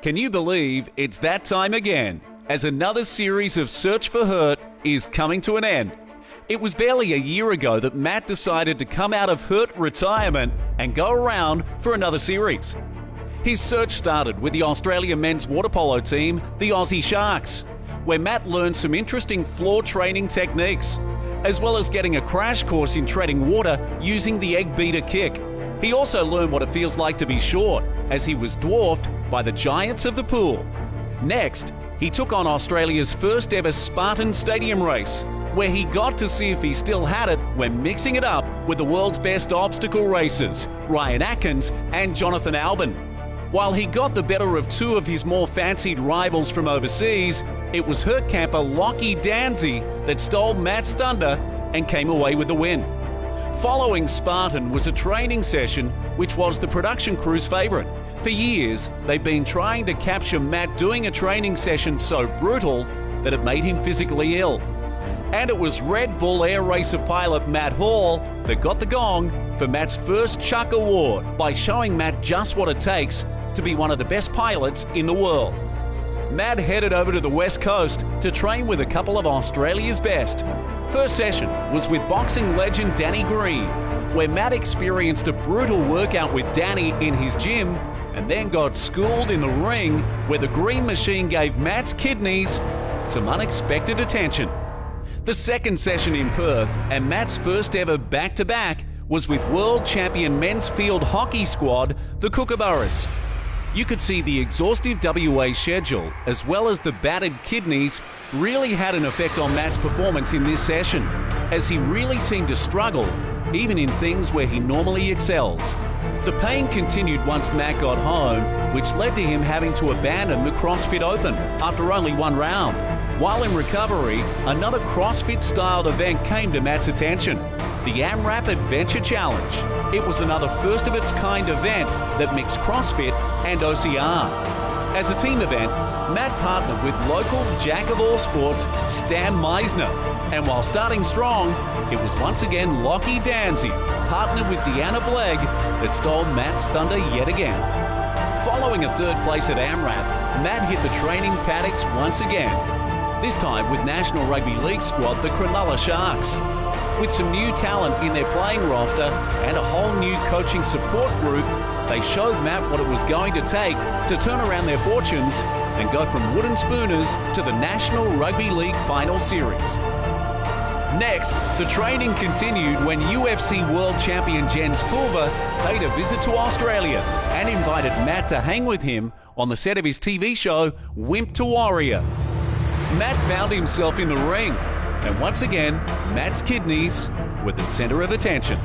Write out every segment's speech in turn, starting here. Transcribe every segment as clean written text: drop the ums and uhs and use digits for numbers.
Can you believe it's that time again, as another series of Search4Hurt is coming to an end? It was barely a year ago that Matt decided to come out of Hurt retirement and go around for another series. His search started with the Australian men's water polo team, the Aussie Sharks, where Matt learned some interesting floor training techniques, as well as getting a crash course in treading water using the egg beater kick. He also learned what it feels like to be short, as he was dwarfed by the giants of the pool. Next, he took on Australia's first ever Spartan Stadium race, where he got to see if he still had it when mixing it up with the world's best obstacle racers, Ryan Atkins and Jonathan Albon. While he got the better of two of his more fancied rivals from overseas, it was Hurt camper Lockie Danzy that stole Matt's thunder and came away with the win. Following Spartan was a training session which was the production crew's favourite. For years, they've been trying to capture Matt doing a training session so brutal that it made him physically ill. And it was Red Bull Air Racer pilot Matt Hall that got the gong for Matt's first Chuck Award by showing Matt just what it takes to be one of the best pilots in the world. Matt headed over to the West Coast to train with a couple of Australia's best. First session was with boxing legend Danny Green, where Matt experienced a brutal workout with Danny in his gym and then got schooled in the ring, where the Green Machine gave Matt's kidneys some unexpected attention. The second session in Perth, and Matt's first ever back-to-back, was with world champion men's field hockey squad, the Kookaburras. You could see the exhaustive WA schedule, as well as the battered kidneys, really had an effect on Matt's performance in this session, as he really seemed to struggle, even in things where he normally excels. The pain continued once Matt got home, which led to him having to abandon the CrossFit Open after only one round. While in recovery, another CrossFit-styled event came to Matt's attention, the AMRAP Adventure Challenge. It was another first-of-its-kind event that mixed CrossFit and OCR. As a team event, Matt partnered with local jack-of-all-sports Stan Meisner, and while starting strong, it was once again Lockie Danzy, partnered with Deanna Blegg, that stole Matt's thunder yet again. Following a third place at AMRAP, Matt hit the training paddocks once again, this time with National Rugby League squad, the Cronulla Sharks. With some new talent in their playing roster and a whole new coaching support group, they showed Matt what it was going to take to turn around their fortunes and go from wooden spooners to the National Rugby League Final Series. Next, the training continued when UFC World Champion Jens Pulver paid a visit to Australia and invited Matt to hang with him on the set of his TV show, Wimp to Warrior. Matt found himself in the ring, and once again, Matt's kidneys were the centre of attention.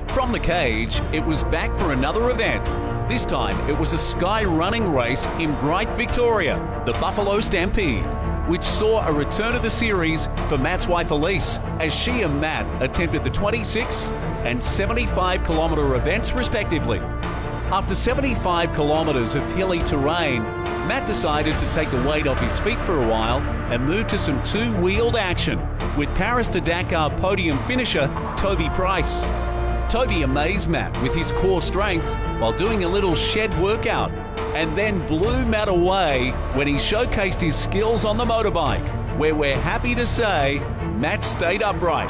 From the cage, it was back for another event. This time, it was a sky running race in Bright, Victoria, the Buffalo Stampede, which saw a return of the series for Matt's wife Elise, as she and Matt attempted the 26 and 75 kilometre events respectively. After 75 kilometres of hilly terrain, Matt decided to take the weight off his feet for a while and move to some two-wheeled action with Paris to Dakar podium finisher Toby Price. Toby amazed Matt with his core strength while doing a little shed workout, and then blew Matt away when he showcased his skills on the motorbike, where we're happy to say Matt stayed upright.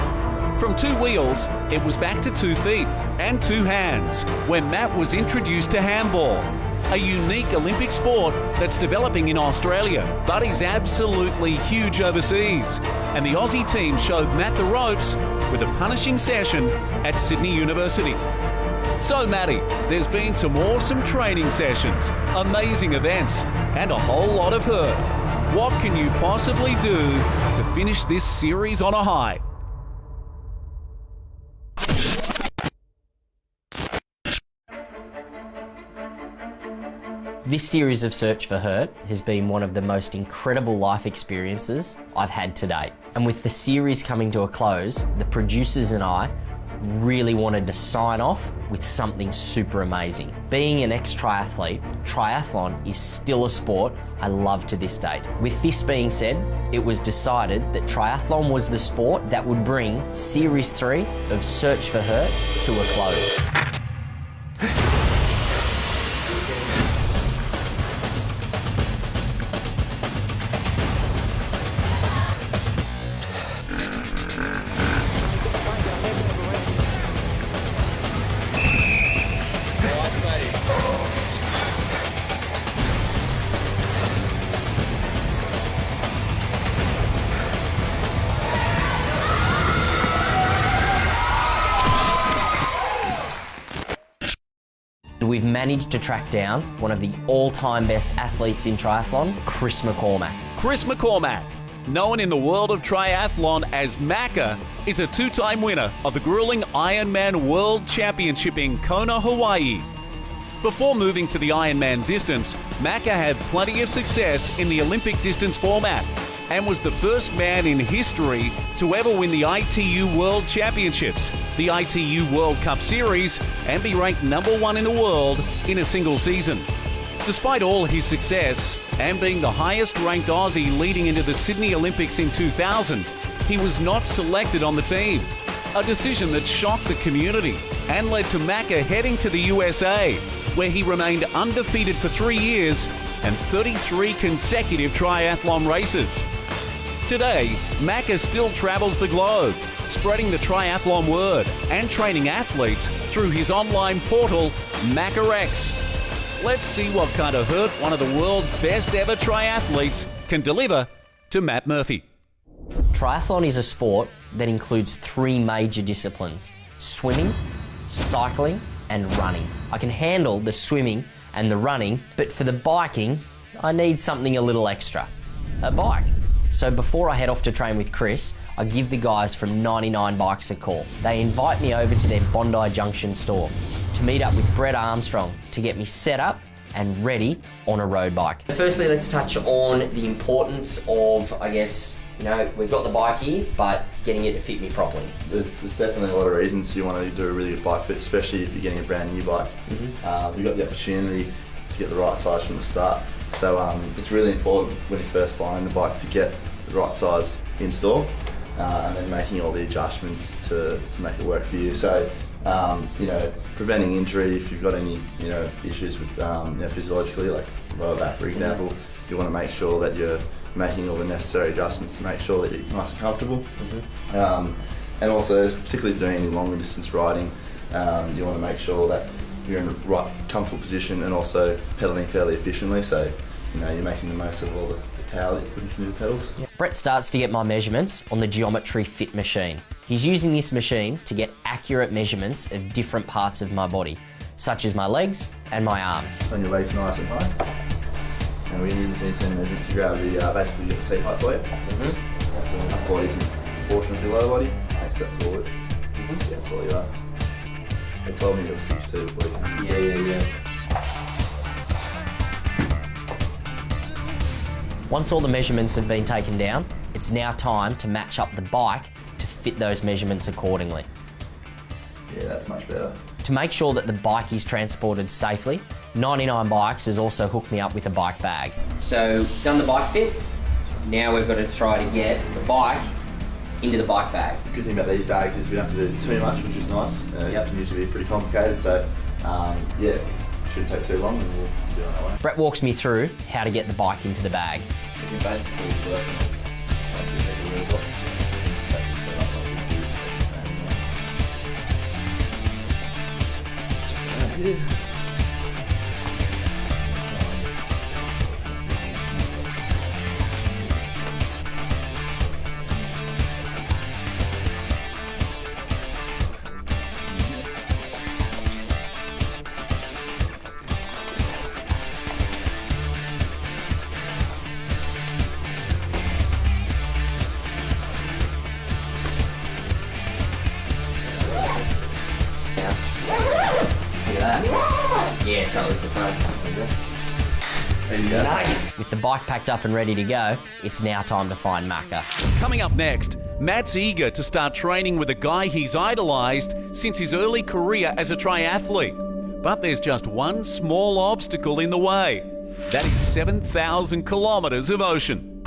From two wheels, it was back to 2 feet and 2 hands when Matt was introduced to handball, a unique Olympic sport that's developing in Australia, but is absolutely huge overseas. And the Aussie team showed Matt the ropes with a punishing session at Sydney University. So Matty, there's been some awesome training sessions, amazing events, and a whole lot of hurt. What can you possibly do to finish this series on a high? This series of Search4Hurt has been one of the most incredible life experiences I've had to date. And with the series coming to a close, the producers and I really wanted to sign off with something super amazing. Being an ex-triathlete, triathlon is still a sport I love to this date. With this being said, it was decided that triathlon was the sport that would bring Series 3 of Search4Hurt to a close. and we've managed to track down one of the all-time best athletes in triathlon, Chris McCormack. Chris McCormack, known in the world of triathlon as Macca, is a two-time winner of the grueling Ironman World Championship in Kona, Hawaii. Before moving to the Ironman distance, Macca had plenty of success in the Olympic distance format and was the first man in history to ever win the ITU World Championships, the ITU World Cup Series, and be ranked #1 in the world in a single season. Despite all his success and being the highest-ranked Aussie leading into the Sydney Olympics in 2000, he was not selected on the team, a decision that shocked the community and led to Macca heading to the USA, where he remained undefeated for 3 years and 33 consecutive triathlon races. Today, Macca still travels the globe, spreading the triathlon word and training athletes through his online portal, MaccaX. Let's see what kind of hurt one of the world's best ever triathletes can deliver to Matt Murphy. Triathlon is a sport that includes 3 major disciplines: swimming, cycling, and running. I can handle the swimming and the running, but for the biking, I need something a little extra: a bike. So before I head off to train with Chris, I give the guys from 99 Bikes a call. They invite me over to their Bondi Junction store to meet up with Brett Armstrong to get me set up and ready on a road bike. Firstly, let's touch on the importance of, I guess, we've got the bike here, but getting it to fit me properly. There's definitely a lot of reasons you want to do a really good bike fit, especially if you're getting a brand new bike. You've got the opportunity to get the right size from the start. So it's really important when you're first buying the bike to get the right size in store and then making all the adjustments to make it work for you. So preventing injury, if you've got any issues with physiologically, like lower back for example, you want to make sure that you're making all the necessary adjustments to make sure that you're nice and comfortable. And also, particularly doing any longer distance riding, you want to make sure that you're in the right comfortable position and also pedaling fairly efficiently, so you're making the most of all the power that you're putting into the pedals. Brett starts to get my measurements on the Geometry Fit machine. He's using this machine to get accurate measurements of different parts of my body, such as my legs and my arms. On your legs nice and high. And we use these measurements to gravity, basically get the seat height for you. Upper body's in proportion to your lower body. Take a step forward. Yeah, that's all you are. They told me it was 6'2", before you came. Yeah. Once all the measurements have been taken down, it's now time to match up the bike to fit those measurements accordingly. Yeah, that's much better. To make sure that the bike is transported safely, 99 Bikes has also hooked me up with a bike bag. So, done the bike fit, now we've got to try to get the bike into the bike bag. The good thing about these bags is we don't have to do too much, which is nice. It can usually be pretty complicated, so it shouldn't take too long and we'll be on our way. Brett walks me through how to get the bike into the bag. You can basically work Yeah, so is the front. Nice! With the bike packed up and ready to go, it's now time to find Macca. Coming up next, Matt's eager to start training with a guy he's idolised since his early career as a triathlete. But there's just one small obstacle in the way. That is 7,000 kilometres of ocean.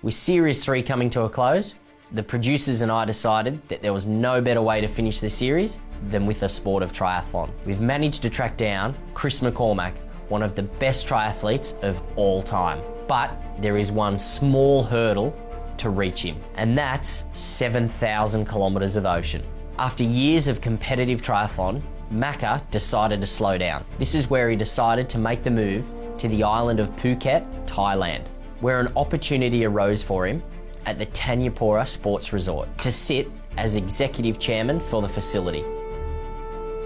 With Series 3 coming to a close, the producers and I decided that there was no better way to finish the series than with the sport of triathlon. We've managed to track down Chris McCormack, one of the best triathletes of all time. But there is one small hurdle to reach him, and that's 7,000 kilometres of ocean. After years of competitive triathlon, Macca decided to slow down. This is where he decided to make the move to the island of Phuket, Thailand, where an opportunity arose for him at the Thanyapura Sports Resort to sit as executive chairman for the facility.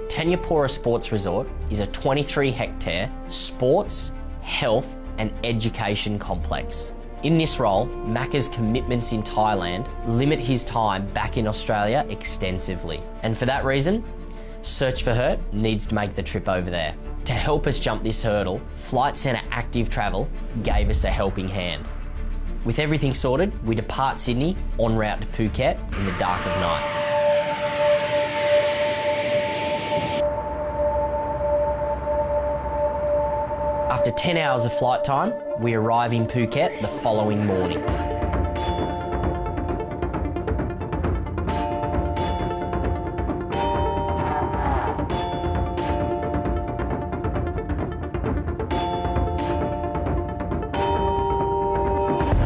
Thanyapura Sports Resort is a 23-hectare sports, health and education complex. In this role, Macca's commitments in Thailand limit his time back in Australia extensively. And for that reason, Search4Hurt needs to make the trip over there. To help us jump this hurdle, Flight Centre Active Travel gave us a helping hand. With everything sorted, we depart Sydney en route to Phuket in the dark of night. After 10 hours of flight time, we arrive in Phuket the following morning.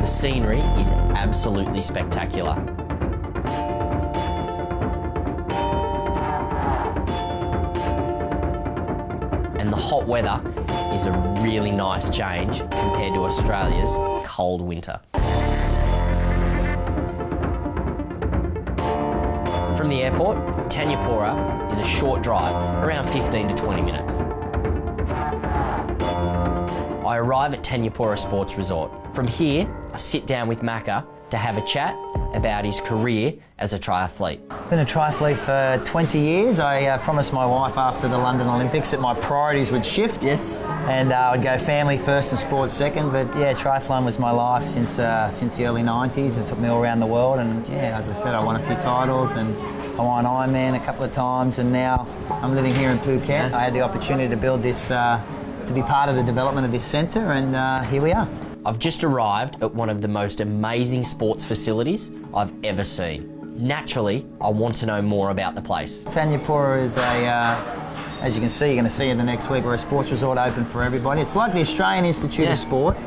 The scenery is absolutely spectacular. And the hot weather is a really nice change compared to Australia's cold winter. From the airport, Thanyapura is a short drive, around 15 to 20 minutes. I arrive at Thanyapura Sports Resort. From here, I sit down with Macca to have a chat about his career as a triathlete. Been a triathlete for 20 years. I promised my wife after the London Olympics that my priorities would shift. Yes. And I'd go family first and sports second. But yeah, triathlon was my life since the early 90s. It took me all around the world. And yeah, as I said, I won a few titles and I won Ironman a couple of times. And now I'm living here in Phuket. Yeah. I had the opportunity to build this, to be part of the development of this centre, and here we are. I've just arrived at one of the most amazing sports facilities I've ever seen. Naturally, I want to know more about the place. Thanyapura is as you can see, you're going to see in the next week, we're a sports resort open for everybody. It's like the Australian Institute of Sport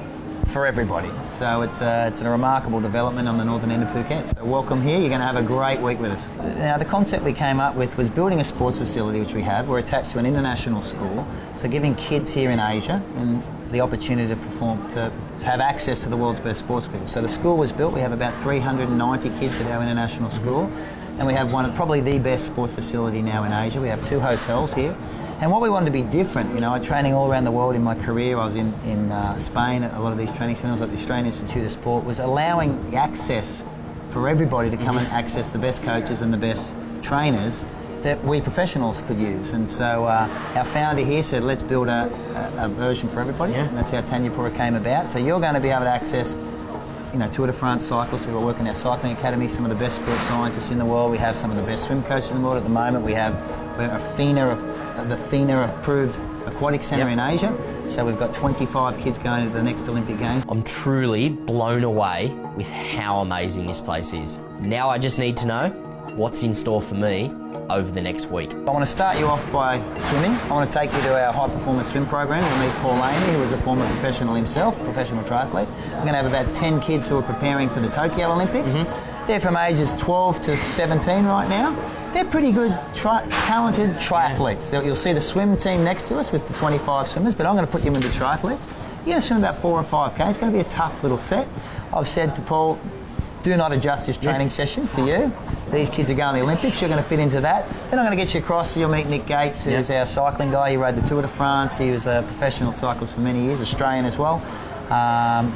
for everybody. So it's a remarkable development on the northern end of Phuket. So welcome here, you're going to have a great week with us. Now the concept we came up with was building a sports facility, which we have. We're attached to an international school, so giving kids here in Asia and the opportunity to perform, to have access to the world's best sports people. So the school was built, we have about 390 kids at our international school, and we have probably the best sports facility now in Asia. We have 2 hotels here. And what we wanted to be different, you know, training all around the world in my career, I was in Spain at a lot of these training centres like the Australian Institute of Sport, was allowing access for everybody to come and access the best coaches and the best trainers that we professionals could use. And so our founder here said, let's build a version for everybody. Yeah. And that's how Thanyapura came about. So you're going to be able to access, you know, Tour de France cyclists who are working in our cycling academy, some of the best sports scientists in the world. We have some of the best swim coaches in the world at the moment. We're the FINA approved aquatic centre in Asia. So we've got 25 kids going to the next Olympic Games. I'm truly blown away with how amazing this place is. Now I just need to know what's in store for me over the next week. I want to start you off by swimming. I want to take you to our high performance swim program. You'll meet Paul Laney, who is a former professional himself, professional triathlete. We're going to have about 10 kids who are preparing for the Tokyo Olympics. They're from ages 12 to 17 right now. They're pretty good, talented triathletes. You'll see the swim team next to us with the 25 swimmers, but I'm going to put you into triathletes. You're going to swim about 4 or 5K. It's going to be a tough little set. I've said to Paul, do not adjust this training session for you. These kids are going to the Olympics, you're going to fit into that. Then I'm going to get you across, you'll meet Nick Gates, who's our cycling guy. He rode the Tour de France, he was a professional cyclist for many years, Australian as well.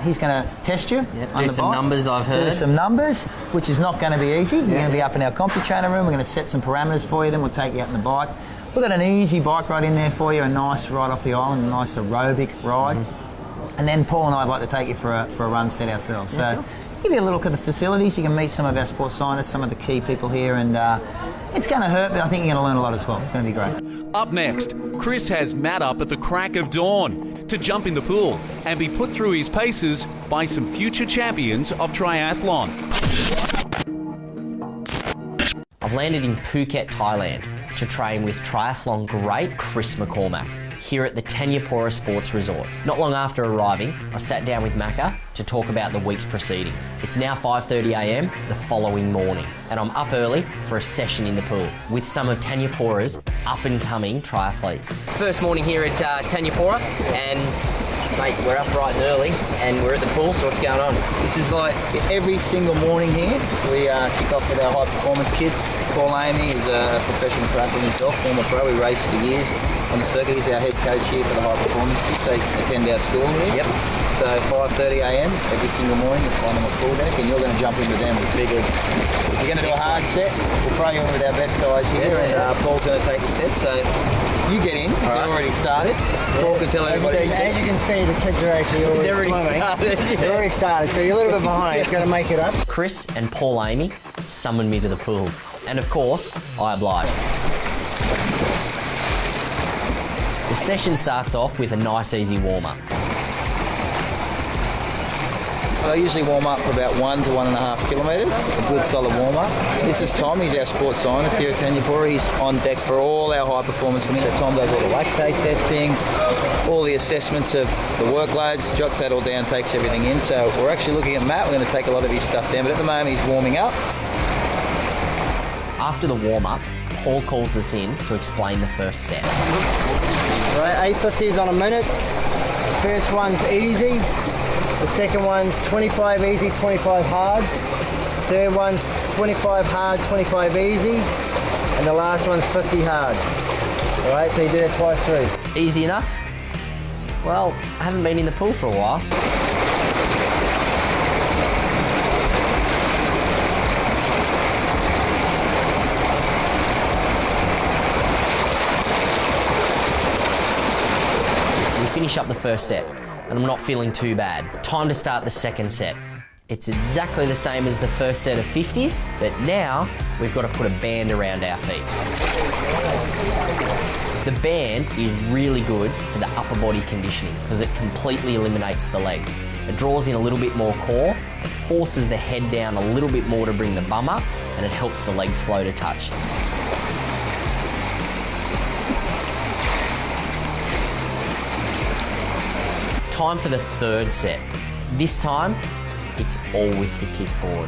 He's going to test you. Do some numbers, I've heard. Do some numbers, which is not going to be easy. You're going to be up in our CompuTrainer room, we're going to set some parameters for you, then we'll take you out on the bike. We've got an easy bike ride in there for you, a nice ride off the island, a nice aerobic ride. And then Paul and I would like to take you for a run set ourselves. So give you a look at the facilities. You can meet some of our sports scientists, some of the key people here, and it's going to hurt, but I think you're going to learn a lot as well. It's going to be great. Up next, Chris has Matt up at the crack of dawn to jump in the pool and be put through his paces by some future champions of triathlon. I've landed in Phuket, Thailand to train with triathlon great Chris McCormack here at the Thanyapura Sports Resort. Not long after arriving, I sat down with Macca to talk about the week's proceedings. It's now 5:30 a.m. the following morning, and I'm up early for a session in the pool with some of Thanyapura's up-and-coming triathletes. First morning here at Thanyapura, and mate, we're up bright and early, and we're at the pool, so what's going on? This is like every single morning here. We kick off with our high performance kid. Paul Amy is a professional triathlete himself, former pro. He raced for years on the circuit. He's our head coach here for the high performance kids. They attend our school here. Yep. So 5:30 a.m. every single morning, you'll find them at pool deck, and you're going to jump in with them. We figured if you're going to do a hard set, we'll throw you in with our best guys here, and Paul's going to take the set. So you get in, because you've already started. Paul can tell everybody. As you can see, the kids are actually already started. They're already started, so you're a little bit behind. It's going to make it up. Chris and Paul Amy summoned me to the pool. And of course, I obliged. The session starts off with a nice easy warm-up. I usually warm up for about 1 to 1.5 kilometres, a good solid warm up. This is Tom, he's our sports scientist here at Thanyapura. He's on deck for all our high performance swimming. So Tom does all the lactate testing, all the assessments of the workloads, jots that all down, takes everything in. So we're actually looking at Matt, we're going to take a lot of his stuff down, but at the moment he's warming up. After the warm-up, Paul calls us in to explain the first set. Right, 850s on a minute. First one's easy. The second one's 25 easy, 25 hard. Third one's 25 hard, 25 easy. And the last one's 50 hard. All right, so you do that twice through. Easy enough? Well, I haven't been in the pool for a while. We finish up the first set, and I'm not feeling too bad. Time to start the second set. It's exactly the same as the first set of 50s, but now we've got to put a band around our feet. The band is really good for the upper body conditioning because it completely eliminates the legs. It draws in a little bit more core, it forces the head down a little bit more to bring the bum up, and it helps the legs flow to touch. Time for the third set. This time, it's all with the kickboard.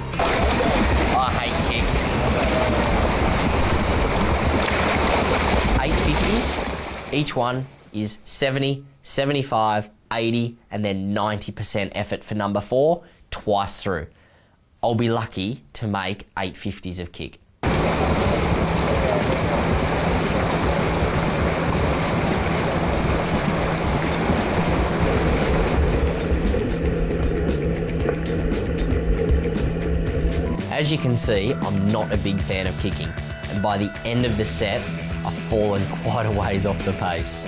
I hate kick. 850s, each one is 70, 75, 80, and then 90% effort for number 4, twice through. I'll be lucky to make 850s of kick. As you can see, I'm not a big fan of kicking, and by the end of the set, I've fallen quite a ways off the pace.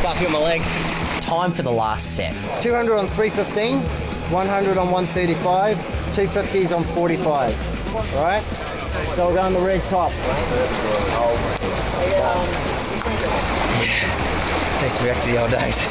Can't feel my legs. Time for the last set. 200 on 315, 100 on 135, 250s on 45. All right? So we'll go on the red top. Takes me back to the old days.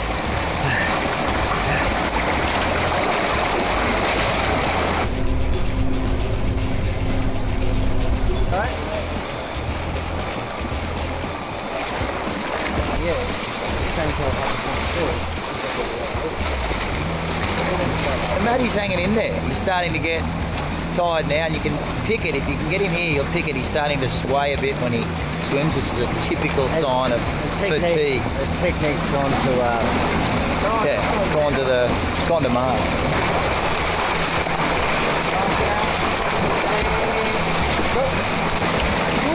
And Matty's hanging in there. He's starting to get tired now, and you can pick it. If you can get him here, you'll pick it. He's starting to sway a bit when he swims, which is a typical sign of fatigue. His technique's gone to gone to Mars.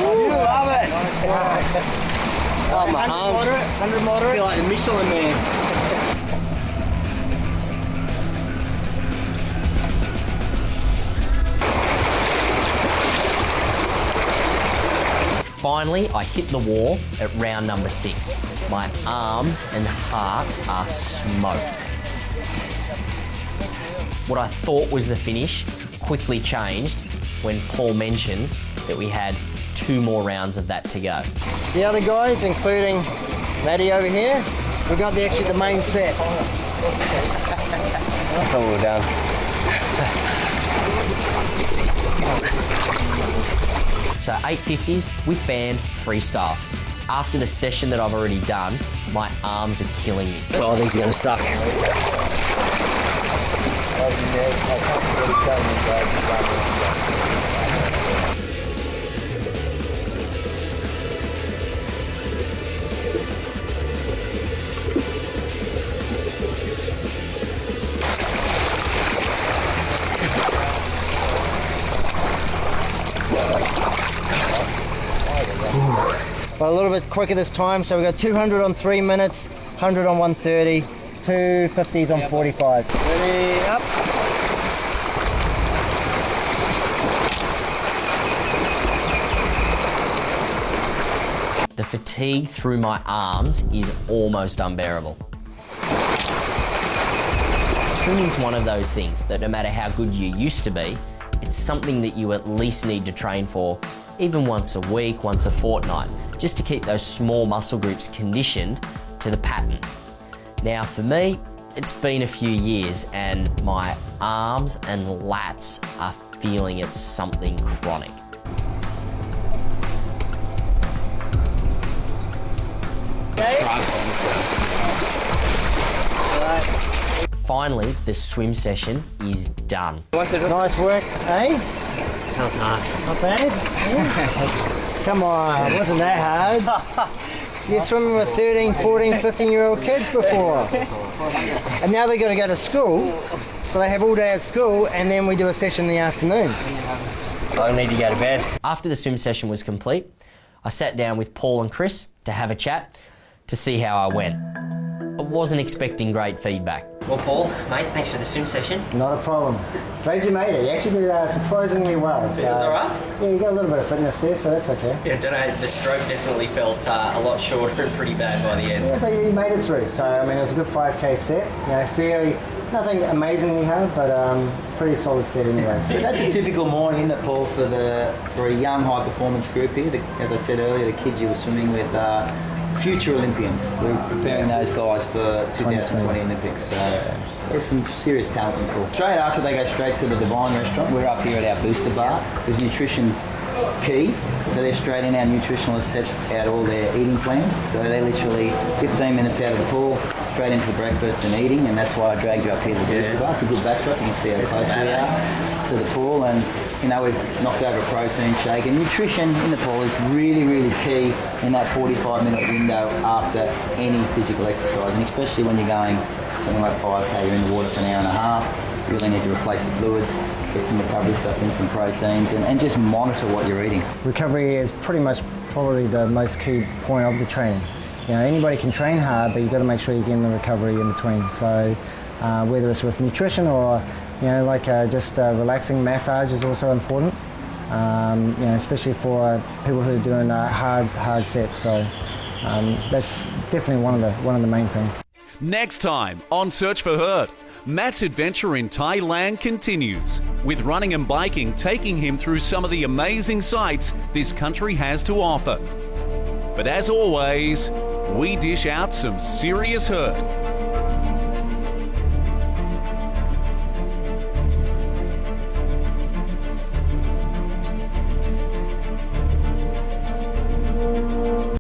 Ooh, love it. Oh, my arms. 100 moderate. I feel like a Michelin man. Finally, I hit the wall at round number 6. My arms and heart are smoked. What I thought was the finish quickly changed when Paul mentioned that we had 2 more rounds of that to go. The other guys, including Matty over here, we got the main set. I thought we were done. So 850s with band, freestyle. After the session that I've already done, my arms are killing me. Oh, these are gonna suck. But a little bit quicker this time, so we got 200 on 3 minutes, 100 on 130, 250s on 45. Ready, up. The fatigue through my arms is almost unbearable. Swimming's one of those things that no matter how good you used to be, it's something that you at least need to train for even once a week, once a fortnight, just to keep those small muscle groups conditioned to the pattern. Now for me, it's been a few years and my arms and lats are feeling it's something chronic. Finally, the swim session is done. Nice work, eh? That was hard. Not bad? Yeah. Come on, it wasn't that hard. You're swimming with 13, 14, 15-year-old kids before. And now they've got to go to school, so they have all day at school, and then we do a session in the afternoon. I need to go to bed. After the swim session was complete, I sat down with Paul and Chris to have a chat to see how I went. I wasn't expecting great feedback. Well, Paul, mate, thanks for the swim session. Not a problem. Glad you made it. You actually did surprisingly well. So, It was all right? Yeah, you got a little bit of fitness there, so that's okay. Yeah, I don't know, the stroke definitely felt a lot shorter and pretty bad by the end. Yeah, but you made it through. So, I mean, it was a good 5K set. You know, fairly, nothing amazingly hard, but pretty solid set anyway. So that's a typical morning, isn't it, Paul, for a young high performance group here. As I said earlier, the kids you were swimming with future Olympians. We're preparing those guys for 2020 Olympics. So there's some serious talent in the pool. Straight after, they go straight to the Divine restaurant. We're up here at our booster bar because nutrition's key. So they're straight in. Our nutritionist sets out all their eating plans. So they're literally 15 minutes out of the pool, straight into breakfast and eating, and that's why I dragged you up here to the booster bar. It's a good backdrop. You can see how close we are to the pool, and you know, we've knocked over a protein shake, and nutrition in the pool is really, really key in that 45-minute window after any physical exercise, and especially when you're going something like 5K, you're in the water for an hour and a half, you really need to replace the fluids, get some recovery stuff in, some proteins, and just monitor what you're eating. Recovery is pretty much probably the most key point of the training. You know, anybody can train hard, but you've got to make sure you're getting the recovery in between. So whether it's with nutrition or just relaxing, massage is also important. Especially for people who are doing hard sets. So that's definitely one of the main things. Next time on Search for Hurt, Matt's adventure in Thailand continues, with running and biking taking him through some of the amazing sights this country has to offer. But as always, we dish out some serious hurt.